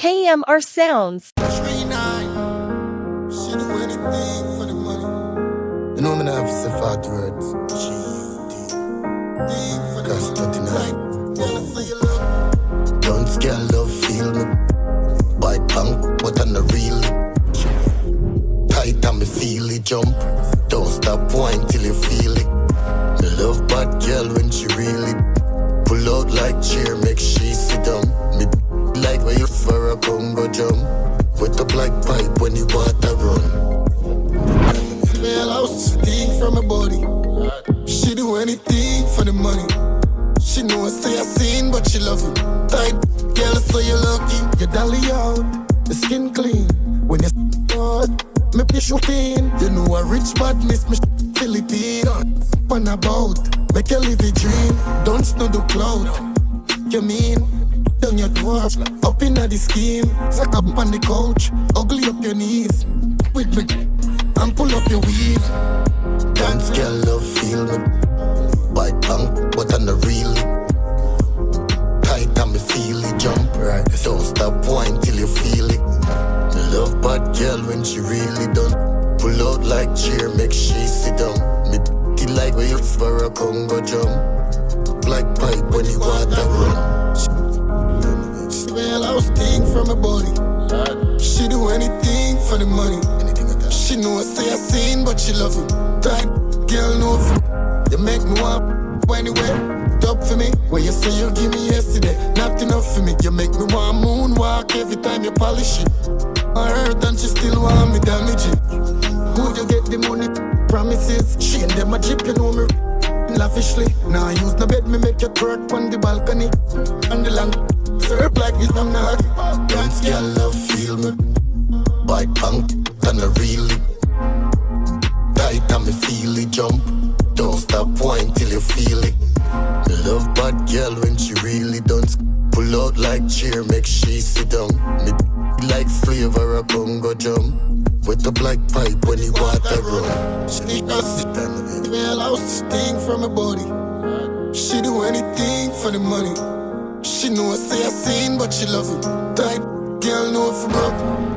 KMRSounds. 3-9. She do anything for the money. You know me not have to say fat words. Cause 39. Don't scare love, feel me. Buy punk, but I'm not really. Tight and me feel it jump. Don't stop whine till you feel it. Me love bad girl when she really pull out like chair, make she sit down. Me like when you for a Congo jump. Wet up like pipe when the water run. Well, I was sting from my body. She do anything for the money. She know I say I seen, but she love it. Tight girl, so you lucky. You dolly out, the skin clean. When you hard, me push you in. You know a rich badness, me Philippine. Pan about, make you live a dream. Don't snow the cloud. You mean? Down your dwarf, up in the scheme. Sack up on the couch, ugly up your knees. With me, and pull up your weave. Dance girl, love, feel me. Buy punk, but I'm not really. Tight and me feel it jump. Right, don't stop whine till you feel it. Me love bad girl when she really done. Pull out like chair, make she sit down. Me like when you for a Congo jump. Like pipe when the water run. Well, I was sting from my body. She do anything for the money. She know I say I seen, but she love it. Tight girl, no you make me want anyway. Top for me, when you say you give me yesterday. Not enough for me, you make me want moonwalk every time you polish it. I hurt and she still want me damage it. Would you get the money? Promises, she and them a chip, you know me lavishly. Now use no bed, me make you twerk on the balcony. And the land serve like this, I'm not. Dance girl, love, feel me. Buy punk, and I really tight and me feel it jump. Don't stop whine till you feel it. Me love bad girl when she really done. Pull out like chair, make she sit down. Me like flavor a Congo jump. Wet up like pipe when the water run. She well, I was sting from my body. She do anything for the money. She know I say I seen, but she love it. Tight girl, know for broke.